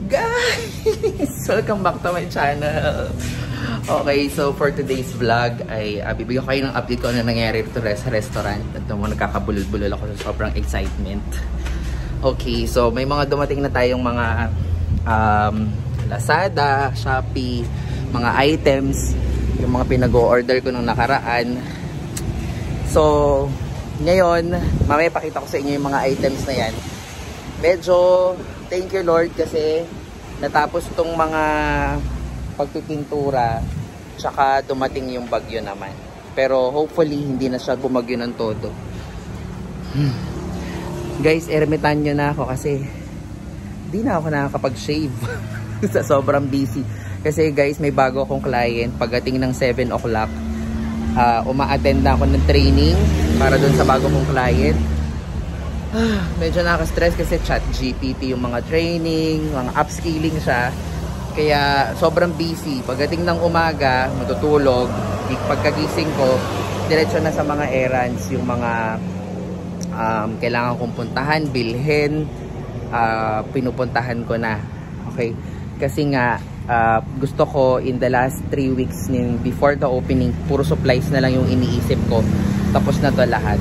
Guys! Welcome back to my channel. Okay, so for today's vlog ay bibigyan ko kayo ng update ko ano nangyari dito sa restaurant. At naman nagkakabulol-bulol ako sa sobrang excitement. Okay, so may mga dumating na tayong mga Lazada, Shopee, mga items, yung mga pinag-o-order ko nung nakaraan. So, ngayon, mamaya pakita ko sa inyo yung mga items na yan. Medyo, thank you Lord kasi natapos tong mga pagpipintura, tsaka dumating yung bagyo naman. Pero hopefully, hindi na siya bumagyo ng todo. Guys, ermitan nyo na ako kasi di na ako nakakapag-shave. Sa sobrang busy. Kasi guys, may bago akong client. Pagdating ng 7 o'clock, uma-attend na ako ng training para dun sa bago kong client. Medyo nakaka-stress kasi ChatGPT yung mga training, mga upskilling siya. Kaya sobrang busy. Pagdating ng umaga, matutulog. Pagkagising ko, diretso na sa mga errands, yung mga kailangan kong puntahan, bilhin, pinupuntahan ko na. Okay? Kasi nga, gusto ko in the last 3 weeks before the opening, puro supplies na lang yung iniisip ko. Tapos na to lahat.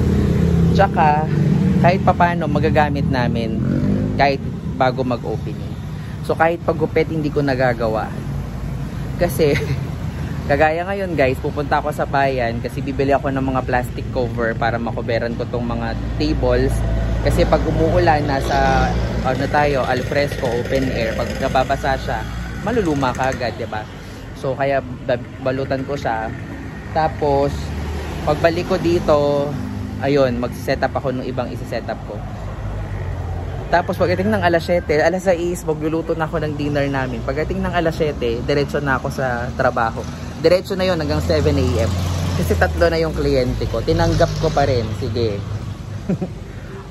Tsaka, kahit papano magagamit namin kahit bago mag-opening. So kahit paggupit hindi ko nagagawa. Kasi kagaya ngayon guys, pupunta ako sa bayan kasi bibili ako ng mga plastic cover para makoberan ko tong mga tables. Kasi pag umuulan nasa alfresco, open air, pag nababasa siya, maluluma ka agad, 'di ba? So kaya balutan ko siya. Tapos pagbalik ko dito, ayun, mag-set up ako ng ibang isa-set up ko. Tapos pagdating ng alas 7, alas 6, magluluto na ako ng dinner namin. Pagdating ng alas 7, diretso na ako sa trabaho. Diretso na yon hanggang 7 AM. Kasi 3 na yung kliyente ko. Tinanggap ko pa rin. Sige.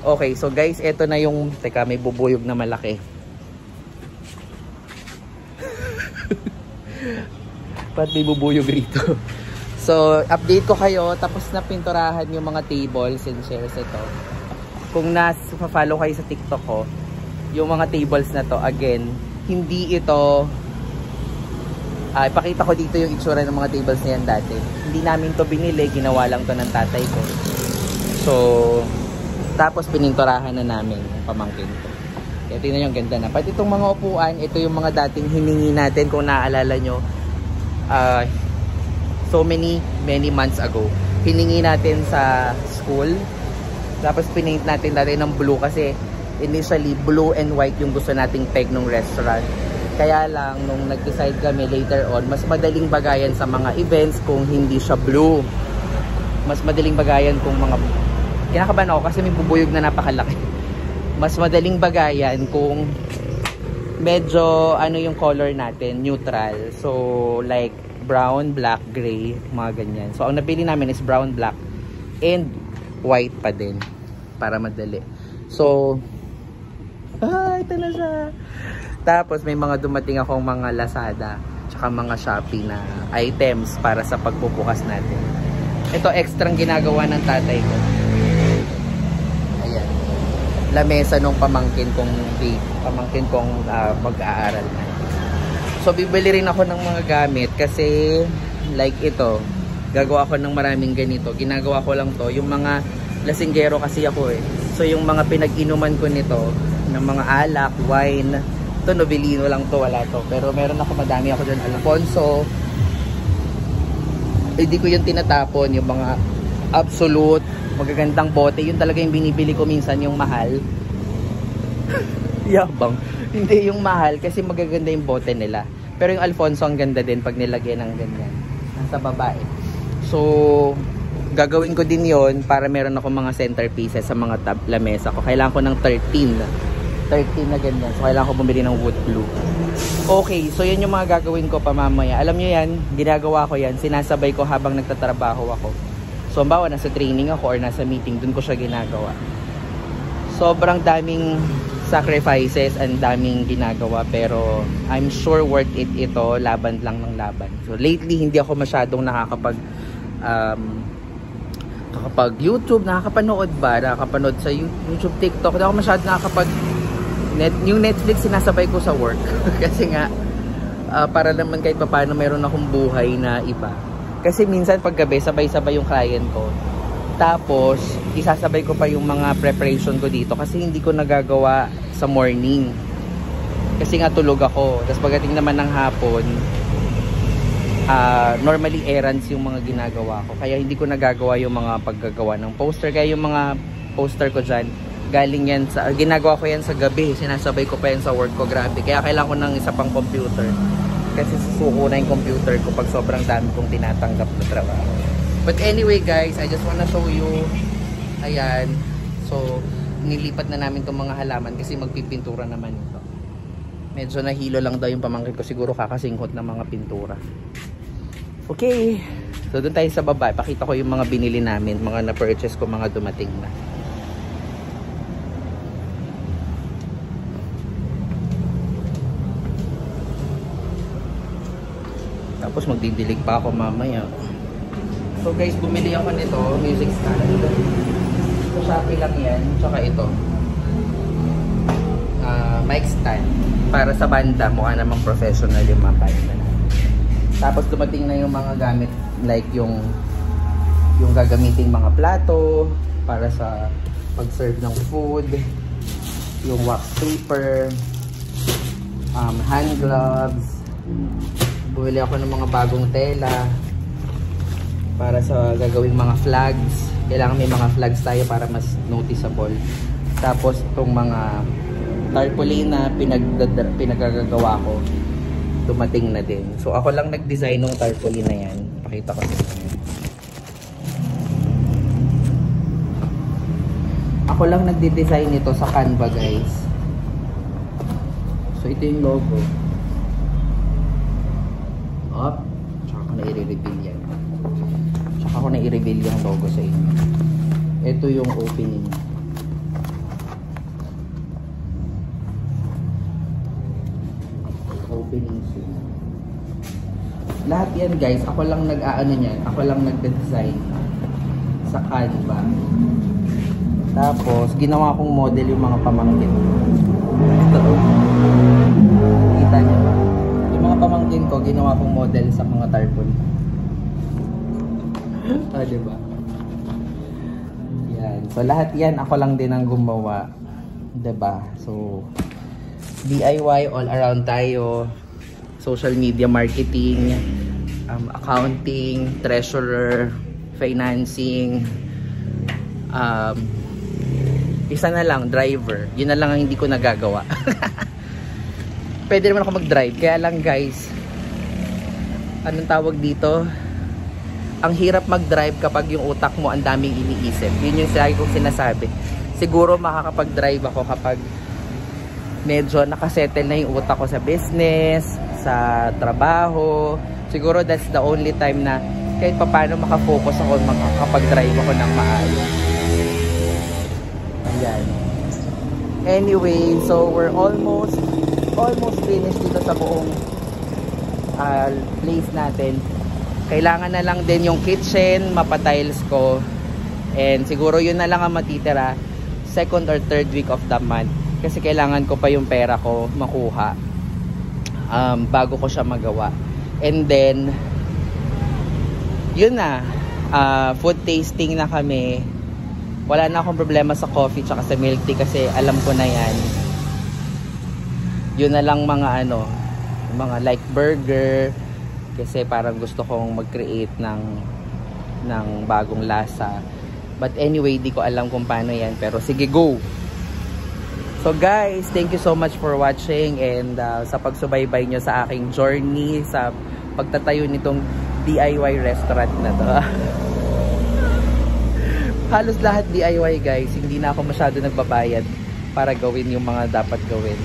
Okay, so guys, eto na yung... Teka, may bubuyog na malaki. Ba't may bubuyog rito? So, update ko kayo, tapos na pinturahan yung mga tables and chairs ito. Kung follow kayo sa TikTok ko, yung mga tables na to, again, hindi ito, ipakita ko dito yung itsura ng mga tables na yan dati. Hindi namin to binili, ginawa lang to ng tatay ko. So, tapos pininturahan na namin yung pamangkin ko. Kaya tingnan yung ganda na. Pati itong mga upuan, ito yung mga dating hiningi natin kung naaalala nyo. So many months ago, hiningi natin sa school. Tapos pinaint natin dati ng blue kasi initially blue and white yung gusto nating peg ng restaurant. Kaya lang nung nag-decide kami later on, mas madaling bagayan sa mga events kung hindi siya blue. Mas madaling bagayan kung mga... Kinakabahan ako kasi may bubuyog na napakalaki. Mas madaling bagayan kung medyo yung color natin, neutral. So like brown, black, gray, mga ganyan. So, ang napili namin is brown, black, and white pa din. Para madali. So, ito na siya. Tapos, may mga dumating akong mga Lazada, tsaka mga Shopee na items para sa pagbubukas natin. Ito, extrang ginagawa ng tatay ko. Ayan. Lamesa nung pamangkin kong mag-aaral na. So, bibili rin ako ng mga gamit kasi like ito, gagawa ako ng maraming ganito. Ginagawa ko lang to. Yung mga lasinggero kasi ako eh. So, yung mga pinag-inuman ko nito, ng mga alak, wine, ito Novelino lang to, wala to. Pero meron ako, madami ako dyan. Alfonso. Hindi ko yung tinatapon. Yung mga Absolute, magagandang bote. Yun talaga yung binibili ko minsan, yung mahal. Yabang. Hindi yung mahal kasi magaganda yung bote nila. Pero yung Alfonso ang ganda din pag nilagyan ng ganyan. Nasa babae. So, gagawin ko din yon para meron ako mga centerpieces sa mga lamesa ko. Kailangan ko ng 13 na ganyan. So, kailangan ko bumili ng wood glue. Okay, so yan yung mga gagawin ko pa mamaya. Alam nyo yan, ginagawa ko yan. Sinasabay ko habang nagtatrabaho ako. So, bawa nasa training ako or nasa meeting, dun ko siya ginagawa. Sobrang daming sacrifices and daming ginagawa pero I'm sure worth it ito, laban lang ng laban. So lately hindi ako masyadong nakakapag YouTube, nakakapanood sa YouTube, TikTok, hindi ako masyadong nakakapag Yung Netflix sinasabay ko sa work. Kasi nga, para naman kahit paano meron akong buhay na iba. Kasi minsan pag gabi, sabay-sabay yung client ko. Tapos, isasabay ko pa yung mga preparation ko dito. Kasi hindi ko nagagawa sa morning. Kasi nga tulog ako. Tapos pagdating naman ng hapon, normally errands yung mga ginagawa ko. Kaya hindi ko nagagawa yung mga paggagawa ng poster. Kaya yung mga poster ko dyan, galing yan sa, ginagawa ko yan sa gabi. Sinasabay ko pa yan sa work ko. Grabe. Kaya kailangan ko ng isa pang computer. Kasi susuko na yung computer ko pag sobrang dami kong tinatanggap na trabaho. But anyway guys, I just wanna show you. Ayan. So, nilipat na namin itong mga halaman kasi magpipintura naman ito. Medyo nahilo lang daw yung pamangkin ko. Siguro kakasinghot ng mga pintura. Okay. So, doon tayo sa baba. Pakita ko yung mga binili namin. Mga na-purchase ko, mga dumating na. Tapos magdidilig pa ako mamaya. So guys, bumili ako nito, music stand. So Shopee lang yan. Tsaka ito. Mic stand. Para sa banda, mukha namang professional yung mga banda. Tapos dumating na yung mga gamit like yung gagamiting mga plato para sa pag-serve ng food, yung wax paper, hand gloves. Bumili ako ng mga bagong tela para sa gagawing mga flags. Kailangan may mga flags tayo para mas noticeable. Tapos itong mga tarpaulin na pinagagagawa ko, dumating na din. So ako lang nag-design ng tarpaulin na yan. Pakita ko sa inyo. Ako lang nagde-design nito sa Canva guys. So ito yung logo. Up. Tsaka ko na i-reveal yan. Tsaka ko na i-reveal yung logo sa inyo. Ito yung opening. Opening soon. Lahat yan guys, ako lang nag-aano niyan. Ako lang nag-design sa Canva. Tapos, ginawa kong model yung mga pamangkin. Ito. Kita niyo ba? Yung mga pamangkin ko, ginawa kong model sa mga tarpaulin. Diba? Yan. So, lahat yan, ako lang din ang gumawa. Diba? So, DIY all around tayo. Social media marketing, accounting, treasurer, financing, isa na lang, driver. Yun na lang ang hindi ko nagagawa. Pwede naman ako mag-drive. Kaya lang guys, anong tawag dito? Ang hirap mag-drive kapag yung utak mo ang daming iniisip. Yun yung lagi kong sinasabi. Siguro makakapag-drive ako kapag medyo nakasettle na yung utak ko sa business, sa trabaho. Siguro that's the only time na kahit paano makafocus ako, makakapag-drive ako ng maayos. Ayan. Anyway, so we're almost finished dito sa buong place natin. Kailangan na lang din yung kitchen, mapatiles ko. And siguro yun na lang ang matitira second or third week of the month. Kasi kailangan ko pa yung pera ko makuha bago ko siya magawa. And then, yun na. Food tasting na kami. Wala na akong problema sa coffee tsaka sa milk tea kasi alam ko na yan. Yun na lang mga mga like burger kasi parang gusto kong mag-create ng bagong lasa. But anyway, di ko alam kung paano yan, pero sige, go. So guys, thank you so much for watching and sa pagsubaybay nyo sa aking journey sa pagtatayo nitong DIY restaurant na to. Halos lahat DIY guys, hindi na ako masyado nagbabayad para gawin yung mga dapat gawin.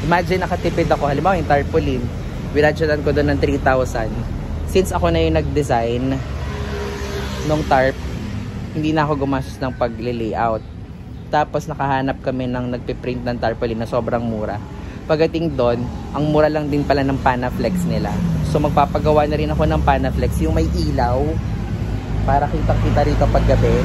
Imagine nakatipid ako, halimbawa yung tarpaulin, binadgetan ko doon ng 3,000. Since ako na yung nag-design nung tarp, hindi na ako gumastos ng pag-layout. Tapos nakahanap kami ng nagpiprint ng tarpaulin na sobrang mura. Pagdating doon, ang mura lang din pala ng Panaflex nila. So magpapagawa na rin ako ng Panaflex, yung may ilaw, para kitang-kita rito pag gabi.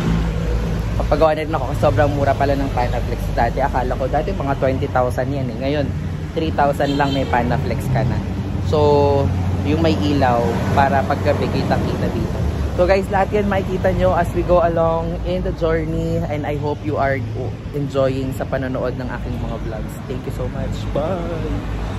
Papagawa na rin ako kasi sobrang mura pala ng Panaflex. Dati akala ko dati mga 20,000 yan eh. Ngayon 3,000 lang may Panaflex ka na. So yung may ilaw para paggabi kitang-kita dito. So guys, lahat yan makikita nyo as we go along in the journey, and I hope you are enjoying sa panonood ng aking mga vlogs. Thank you so much. Bye!